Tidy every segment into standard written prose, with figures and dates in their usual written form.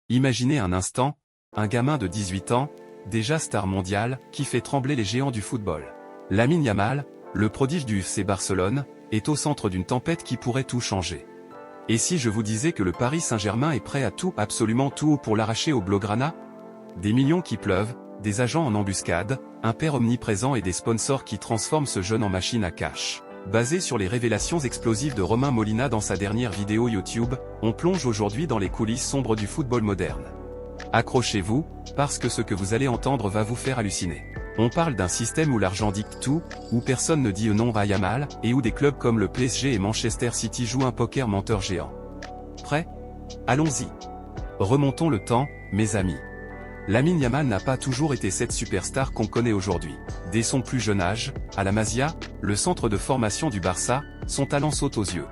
Imaginez un instant, un gamin de 18 ans, déjà star mondial, qui fait trembler les géants du football. Lamine Yamal, le prodige du FC Barcelone, est au centre d'une tempête qui pourrait tout changer. Et si je vous disais que le Paris Saint-Germain est prêt à tout, absolument tout pour l'arracher au Blaugrana? Des millions qui pleuvent, des agents en embuscade, un père omniprésent et des sponsors qui transforment ce jeune en machine à cash. Basé sur les révélations explosives de Romain Molina dans sa dernière vidéo YouTube, on plonge aujourd'hui dans les coulisses sombres du football moderne. Accrochez-vous, parce que ce que vous allez entendre va vous faire halluciner. On parle d'un système où l'argent dicte tout, où personne ne dit non à Yamal, et où des clubs comme le PSG et Manchester City jouent un poker menteur géant. Prêt? Allons-y. Remontons le temps, mes amis. Lamine Yamal n'a pas toujours été cette superstar qu'on connaît aujourd'hui. Dès son plus jeune âge, à la Masia, le centre de formation du Barça, son talent saute aux yeux.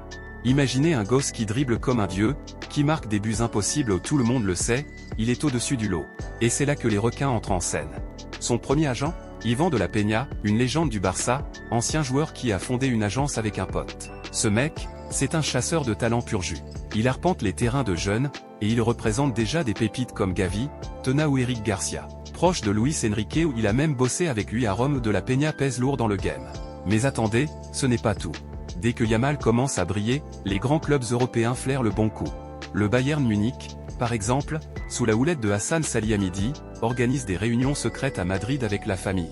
Imaginez un gosse qui dribble comme un dieu, qui marque des buts impossibles où tout le monde le sait, il est au-dessus du lot. Et c'est là que les requins entrent en scène. Son premier agent, Ivan de la Peña, une légende du Barça, ancien joueur qui a fondé une agence avec un pote. Ce mec, c'est un chasseur de talent pur jus. Il arpente les terrains de jeunes, et il représente déjà des pépites comme Gavi, Tena ou Eric Garcia. Proche de Luis Enrique où il a même bossé avec lui à Rome, de la Peña pèse lourd dans le game. Mais attendez, ce n'est pas tout. Dès que Yamal commence à briller, les grands clubs européens flairent le bon coup. Le Bayern Munich, par exemple, sous la houlette de Hassan Salihamidy, organise des réunions secrètes à Madrid avec la famille.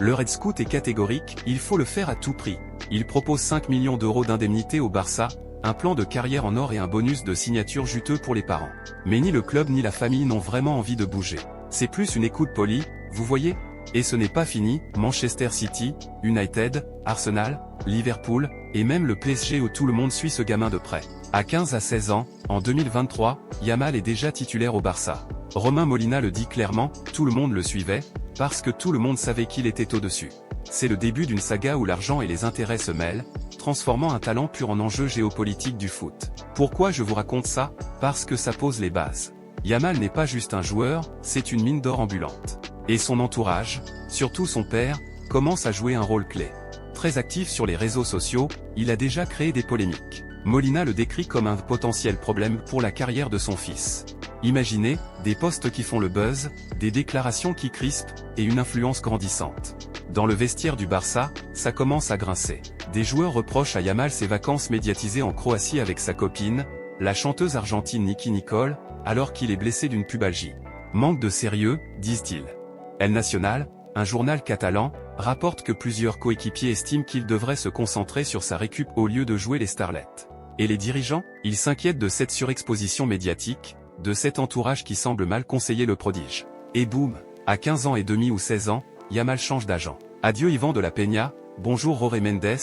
Le Red Scout est catégorique, il faut le faire à tout prix. Il propose 5 millions d'euros d'indemnité au Barça, un plan de carrière en or et un bonus de signature juteux pour les parents. Mais ni le club ni la famille n'ont vraiment envie de bouger. C'est plus une écoute polie, vous voyez? Et ce n'est pas fini, Manchester City, United, Arsenal, Liverpool, et même le PSG où tout le monde suit ce gamin de près. À 15 à 16 ans, en 2023, Yamal est déjà titulaire au Barça. Romain Molina le dit clairement, tout le monde le suivait, parce que tout le monde savait qu'il était au-dessus. C'est le début d'une saga où l'argent et les intérêts se mêlent, transformant un talent pur en enjeu géopolitique du foot. Pourquoi je vous raconte ça? Parce que ça pose les bases. Yamal n'est pas juste un joueur, c'est une mine d'or ambulante. Et son entourage, surtout son père, commence à jouer un rôle clé. Très actif sur les réseaux sociaux, il a déjà créé des polémiques. Molina le décrit comme un potentiel problème pour la carrière de son fils. Imaginez, des posts qui font le buzz, des déclarations qui crispent, et une influence grandissante. Dans le vestiaire du Barça, ça commence à grincer. Des joueurs reprochent à Yamal ses vacances médiatisées en Croatie avec sa copine, la chanteuse argentine Nicki Nicole, alors qu'il est blessé d'une pubalgie. Manque de sérieux, disent-ils. El Nacional, un journal catalan, rapporte que plusieurs coéquipiers estiment qu'il devrait se concentrer sur sa récup au lieu de jouer les starlets. Et les dirigeants? Ils s'inquiètent de cette surexposition médiatique, de cet entourage qui semble mal conseiller le prodige. Et boum, à 15 ans et demi ou 16 ans, Yamal change d'agent. Adieu Ivan de la Peña, bonjour Jorge Mendes,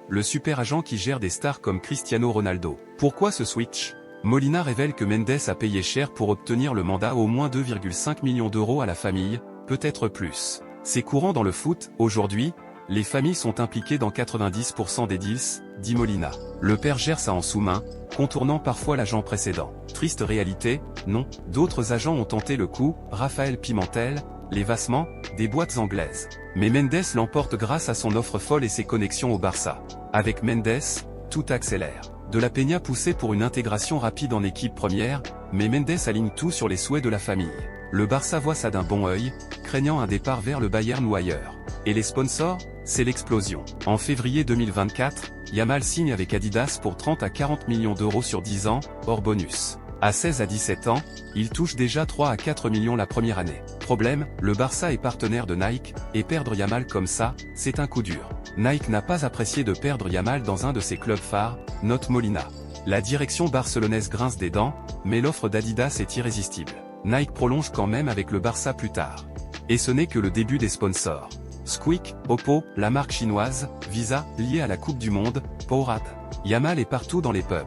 le super agent qui gère des stars comme Cristiano Ronaldo. Pourquoi ce switch? Molina révèle que Mendes a payé cher pour obtenir le mandat, au moins 2,5 millions d'euros à la famille, peut-être plus. C'est courant dans le foot, aujourd'hui, les familles sont impliquées dans 90% des deals, dit Molina. Le père gère ça en sous-main, contournant parfois l'agent précédent. Triste réalité, non, d'autres agents ont tenté le coup, Raphaël Pimentel, les Vassements, des boîtes anglaises. Mais Mendes l'emporte grâce à son offre folle et ses connexions au Barça. Avec Mendes, tout accélère. De la Peña poussé pour une intégration rapide en équipe première, mais Mendes aligne tout sur les souhaits de la famille. Le Barça voit ça d'un bon œil, craignant un départ vers le Bayern ou ailleurs. Et les sponsors? C'est l'explosion. En février 2024, Yamal signe avec Adidas pour 30 à 40 millions d'euros sur 10 ans, hors bonus. À 16 à 17 ans, il touche déjà 3 à 4 millions la première année. Problème, le Barça est partenaire de Nike, et perdre Yamal comme ça, c'est un coup dur. Nike n'a pas apprécié de perdre Yamal dans un de ses clubs phares, note Molina. La direction barcelonaise grince des dents, mais l'offre d'Adidas est irrésistible. Nike prolonge quand même avec le Barça plus tard. Et ce n'est que le début des sponsors. Squeak, Oppo, la marque chinoise, Visa, liée à la Coupe du Monde, Powerade. Yamal est partout dans les pubs.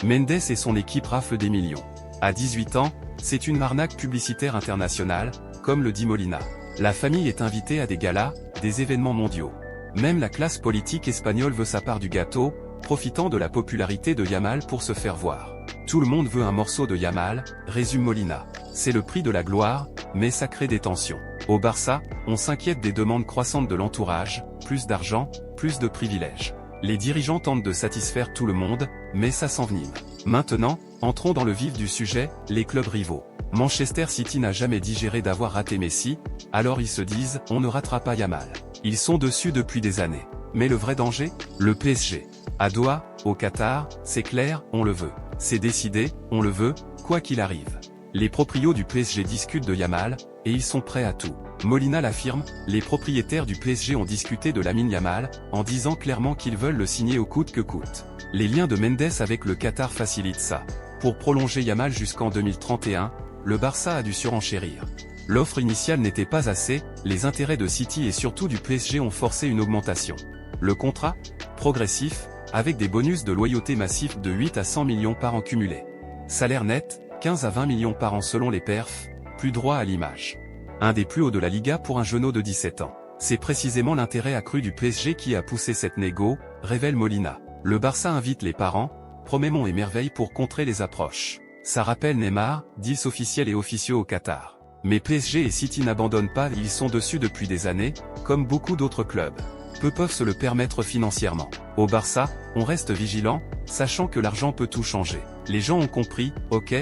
Mendes et son équipe raflent des millions. À 18 ans, c'est une arnaque publicitaire internationale, comme le dit Molina. La famille est invitée à des galas, des événements mondiaux. Même la classe politique espagnole veut sa part du gâteau, profitant de la popularité de Yamal pour se faire voir. Tout le monde veut un morceau de Yamal, résume Molina. C'est le prix de la gloire, mais ça crée des tensions. Au Barça, on s'inquiète des demandes croissantes de l'entourage, plus d'argent, plus de privilèges. Les dirigeants tentent de satisfaire tout le monde, mais ça s'envenime. Maintenant, entrons dans le vif du sujet, les clubs rivaux. Manchester City n'a jamais digéré d'avoir raté Messi, alors ils se disent « on ne ratera pas Yamal ». Ils sont dessus depuis des années. Mais le vrai danger? Le PSG. À Doha, au Qatar, c'est clair, on le veut. C'est décidé, on le veut, quoi qu'il arrive. Les proprios du PSG discutent de Yamal, et ils sont prêts à tout. Molina l'affirme, les propriétaires du PSG ont discuté de Lamine Yamal, en disant clairement qu'ils veulent le signer au coûte que coûte. Les liens de Mendes avec le Qatar facilitent ça. Pour prolonger Yamal jusqu'en 2031, le Barça a dû surenchérir. L'offre initiale n'était pas assez, les intérêts de City et surtout du PSG ont forcé une augmentation. Le contrat? Progressif, avec des bonus de loyauté massifs de 8 à 100 millions par an cumulés. Salaire net, 15 à 20 millions par an selon les perfs, plus droit à l'image. Un des plus hauts de la Liga pour un genou de 17 ans. C'est précisément l'intérêt accru du PSG qui a poussé cette négo, révèle Molina. Le Barça invite les parents, promet monts et merveilles pour contrer les approches. Ça rappelle Neymar, deals officiels et officieux au Qatar. Mais PSG et City n'abandonnent pas, ils sont dessus depuis des années, comme beaucoup d'autres clubs. Peu peuvent se le permettre financièrement. Au Barça, on reste vigilant, sachant que l'argent peut tout changer. Les gens ont compris, ok,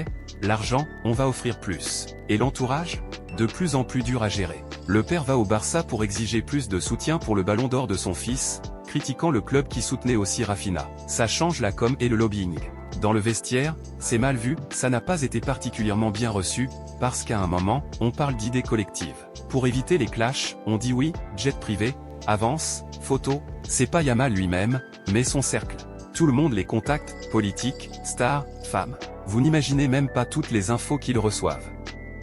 l'argent, on va offrir plus. Et l'entourage? De plus en plus dur à gérer. Le père va au Barça pour exiger plus de soutien pour le ballon d'or de son fils, critiquant le club qui soutenait aussi Rafinha. Ça change la com et le lobbying. Dans le vestiaire, c'est mal vu, ça n'a pas été particulièrement bien reçu, parce qu'à un moment, on parle d'idées collectives. Pour éviter les clashs, on dit oui, jet privé, avance, photo, c'est pas Yamal lui-même, mais son cercle. Tout le monde les contacte, politiques, stars, femmes. Vous n'imaginez même pas toutes les infos qu'ils reçoivent.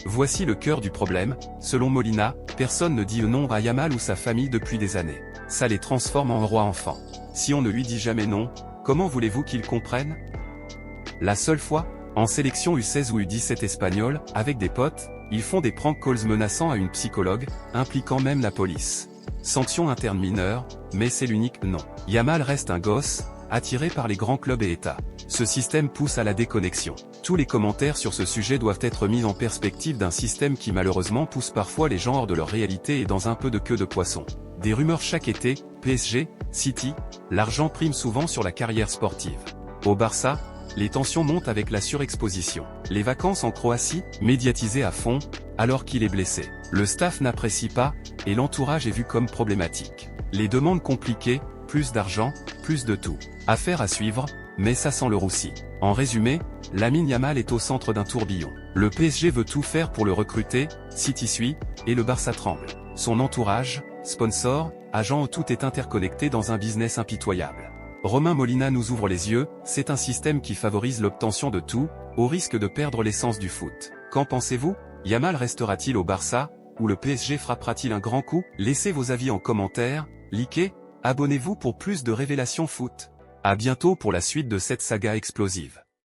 Voici le cœur du problème, selon Molina, personne ne dit non à Yamal ou sa famille depuis des années. Ça les transforme en roi enfant. Si on ne lui dit jamais non, comment voulez-vous qu'ils comprennent? La seule fois, en sélection U16 ou U17 espagnole, avec des potes, ils font des prank calls menaçants à une psychologue, impliquant même la police. Sanction interne mineure, mais c'est l'unique non. Yamal reste un gosse, attiré par les grands clubs et États. Ce système pousse à la déconnexion. Tous les commentaires sur ce sujet doivent être mis en perspective d'un système qui malheureusement pousse parfois les gens hors de leur réalité et dans un peu de queue de poisson. Des rumeurs chaque été, PSG, City, l'argent prime souvent sur la carrière sportive. Au Barça, les tensions montent avec la surexposition. Les vacances en Croatie, médiatisées à fond, alors qu'il est blessé. Le staff n'apprécie pas, et l'entourage est vu comme problématique. Les demandes compliquées, plus d'argent, plus de tout. Affaire à suivre, mais ça sent le roussi. En résumé, Lamine Yamal est au centre d'un tourbillon. Le PSG veut tout faire pour le recruter, City suit, et le Barça tremble. Son entourage, sponsors, agents, tout est interconnecté dans un business impitoyable. Romain Molina nous ouvre les yeux, c'est un système qui favorise l'obtention de tout, au risque de perdre l'essence du foot. Qu'en pensez-vous? Yamal restera-t-il au Barça, ou le PSG frappera-t-il un grand coup? Laissez vos avis en commentaire, likez, abonnez-vous pour plus de révélations foot. À bientôt pour la suite de cette saga explosive.